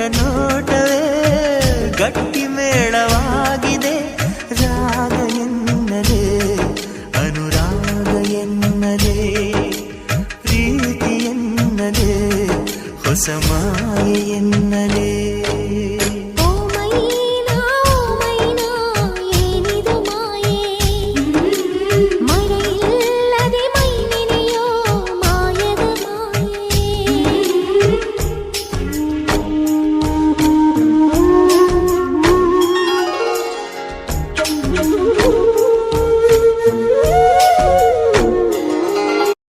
ನೋಟವೇ ಗಟ್ಟಿ ಮೇಳವಾಗಿದೆ. ರಾಗ ಎನ್ನಲೇ ಅನುರಾಗ ಎನ್ನಲೇ ಪ್ರೀತಿ ಎನ್ನಲೇ ಹೊಸ ಮಾಯೆ ಎನ್ನಲೇ.